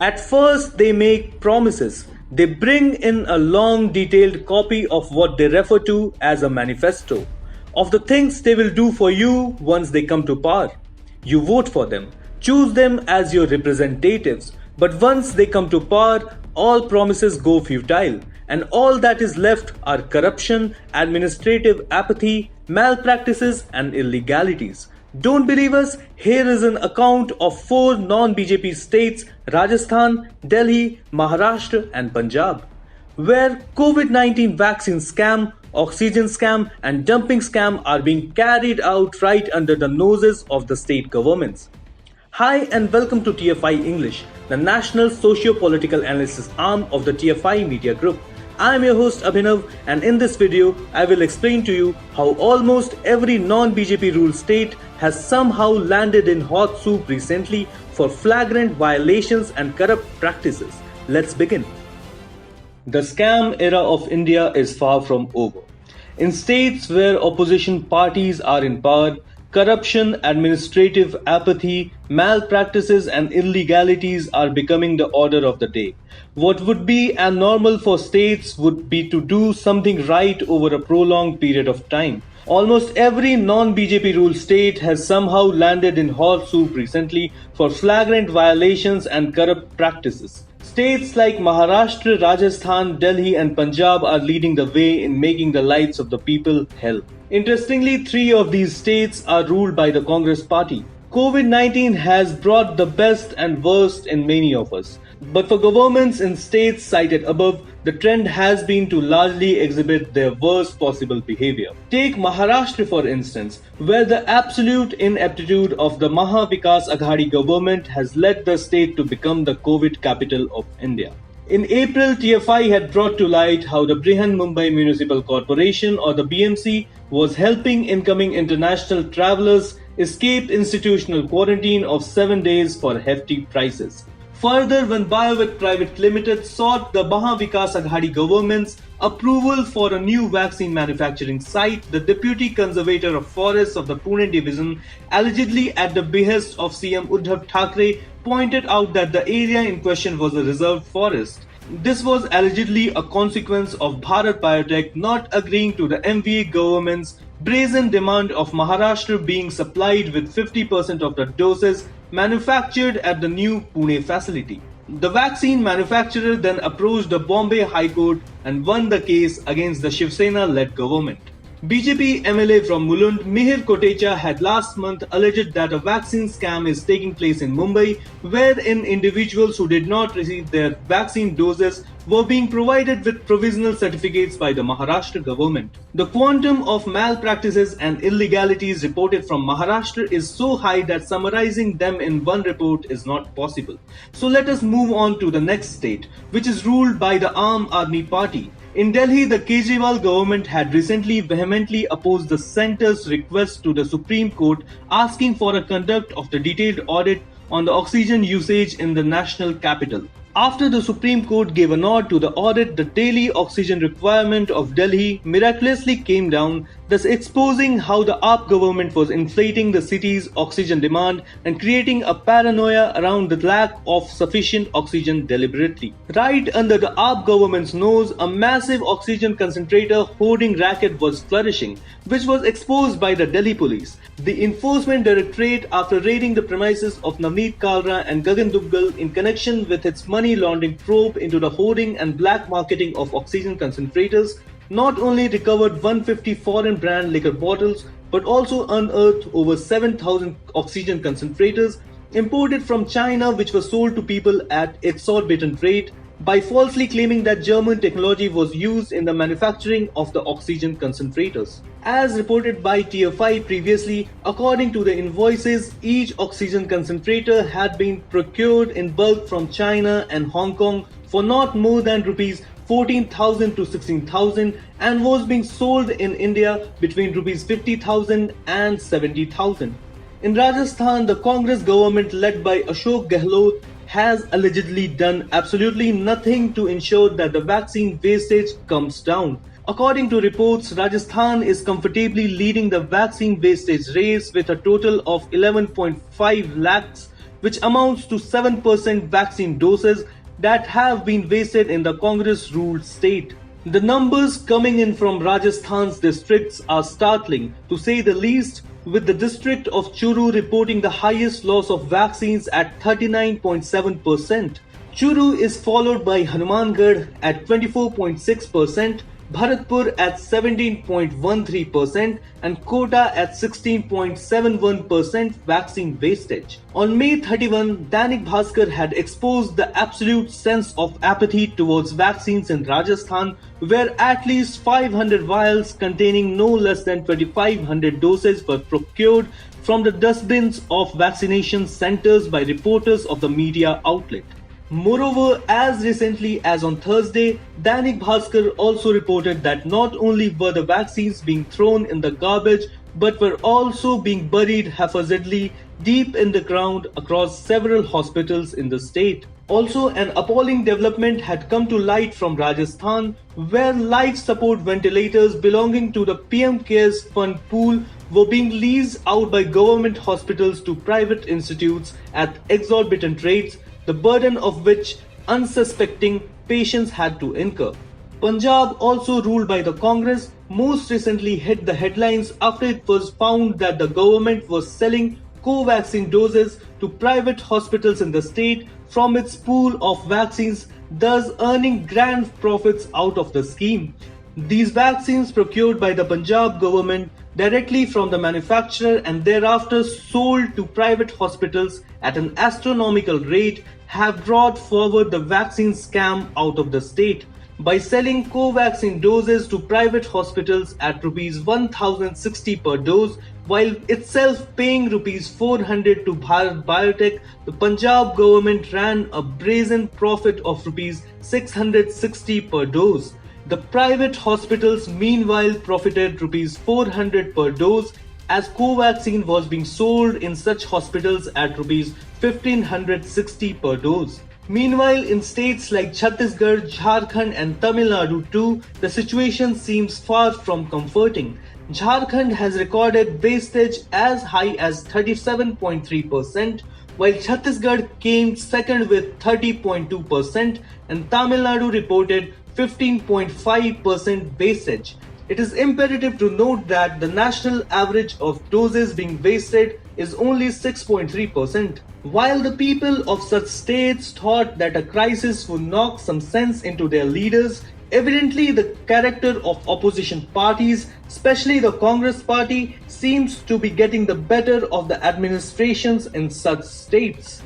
At first, they make promises. They bring in a long, detailed copy of what they refer to as a manifesto, of the things they will do for you once they come to power. You vote for them, choose them as your representatives, but once they come to power, all promises go futile, and all that is left are corruption, administrative apathy, malpractices, and illegalities. Don't believe us? Here is an account of 4 non-BJP states: Rajasthan, Delhi, Maharashtra, and Punjab, where COVID-19 vaccine scam, oxygen scam, and dumping scam are being carried out right under the noses of the state governments. Hi and welcome to TFI English, the national socio-political analysis arm of the TFI Media Group. I am your host Abhinav, and in this video I will explain to you how almost every non-BJP ruled state has somehow landed in hot soup recently for flagrant violations and corrupt practices. Let's begin. The scam era of India is far from over. In states where opposition parties are in power, corruption, administrative apathy, malpractices, and illegalities are becoming the order of the day. What would be abnormal for states would be to do something right over a prolonged period of time. Almost every non-BJP ruled state has somehow landed in hot soup recently for flagrant violations and corrupt practices. States like Maharashtra, Rajasthan, Delhi, and Punjab are leading the way in making the lives of the people hell. Interestingly, 3 of these states are ruled by the Congress party. COVID-19 has brought the best and worst in many of us. But for governments in states cited above, the trend has been to largely exhibit their worst possible behavior. Take Maharashtra for instance, where the absolute ineptitude of the Maha Vikas Aghadi government has led the state to become the COVID capital of India. In April, TFI had brought to light how the Brihan Mumbai Municipal Corporation, or the BMC, was helping incoming international travelers escape institutional quarantine of 7 days for hefty prices. Further, when BioVet Private Limited sought the Maha Vikas Aghadi government's approval for a new vaccine manufacturing site, the Deputy Conservator of Forests of the Pune division, allegedly at the behest of CM Uddhav Thackeray, pointed out that the area in question was a reserved forest. This was allegedly a consequence of Bharat Biotech not agreeing to the MVA government's brazen demand of Maharashtra being supplied with 50% of the doses manufactured at the new Pune facility. The vaccine manufacturer then approached the Bombay High Court and won the case against the Shiv Sena-led government. BJP MLA from Mulund, Mihir Kotecha, had last month alleged that a vaccine scam is taking place in Mumbai, wherein individuals who did not receive their vaccine doses were being provided with provisional certificates by the Maharashtra government. The quantum of malpractices and illegalities reported from Maharashtra is so high that summarizing them in one report is not possible. So let us move on to the next state, which is ruled by the Aam Aadmi Party. In Delhi, the Kejriwal government had recently vehemently opposed the centre's request to the Supreme Court asking for a conduct of the detailed audit on the oxygen usage in the national capital. After the Supreme Court gave a nod to the audit, the daily oxygen requirement of Delhi miraculously came down, thus exposing how the AAP government was inflating the city's oxygen demand and creating a paranoia around the lack of sufficient oxygen deliberately. Right under the AAP government's nose, a massive oxygen concentrator hoarding racket was flourishing, which was exposed by the Delhi police. The Enforcement Directorate, after raiding the premises of Navneet Kalra and Gagan Duggal in connection with its money laundering probe into the hoarding and black marketing of oxygen concentrators, not only recovered 150 foreign brand liquor bottles but also unearthed over 7,000 oxygen concentrators imported from China, which were sold to people at exorbitant rate by falsely claiming that German technology was used in the manufacturing of the oxygen concentrators. As reported by TFI previously, according to the invoices, each oxygen concentrator had been procured in bulk from China and Hong Kong for not more than rupees 14,000 to 16,000 and was being sold in India between rupees 50,000 and 70,000. In Rajasthan, the Congress government led by Ashok Gehlot has allegedly done absolutely nothing to ensure that the vaccine wastage comes down. According to reports, Rajasthan is comfortably leading the vaccine wastage race with a total of 11.5 lakhs which amounts to 7% vaccine doses that have been wasted in the Congress-ruled state. The numbers coming in from Rajasthan's districts are startling, to say the least, with the district of Churu reporting the highest loss of vaccines at 39.7%. Churu is followed by Hanumangarh at 24.6%, Bharatpur at 17.13% and Kota at 16.71% vaccine wastage. On May 31, Dainik Bhaskar had exposed the absolute sense of apathy towards vaccines in Rajasthan, where at least 500 vials containing no less than 2,500 doses were procured from the dustbins of vaccination centers by reporters of the media outlet. Moreover, as recently as on Thursday, Dainik Bhaskar also reported that not only were the vaccines being thrown in the garbage, but were also being buried haphazardly deep in the ground across several hospitals in the state. Also, an appalling development had come to light from Rajasthan, where life support ventilators belonging to the PM Cares Fund pool were being leased out by government hospitals to private institutes at exorbitant rates, the burden of which unsuspecting patients had to incur. Punjab, also ruled by the Congress, most recently hit the headlines after it was found that the government was selling co-vaccine doses to private hospitals in the state from its pool of vaccines, thus earning grand profits out of the scheme. These vaccines, procured by the Punjab government directly from the manufacturer and thereafter sold to private hospitals at an astronomical rate, have brought forward the vaccine scam out of the state. By selling co-vaccine doses to private hospitals at Rs 1060 per dose, while itself paying Rs 400 to Bharat Biotech, the Punjab government ran a brazen profit of Rs 660 per dose. The private hospitals meanwhile profited Rs 400 per dose, as co-vaccine was being sold in such hospitals at Rs 1560 per dose. Meanwhile, in states like Chhattisgarh, Jharkhand and Tamil Nadu too, the situation seems far from comforting. Jharkhand has recorded wastage as high as 37.3%, while Chhattisgarh came second with 30.2% and Tamil Nadu reported 15.5% wastage. It is imperative to note that the national average of doses being wasted is only 6.3%. While the people of such states thought that a crisis would knock some sense into their leaders, evidently the character of opposition parties, especially the Congress party, seems to be getting the better of the administrations in such states.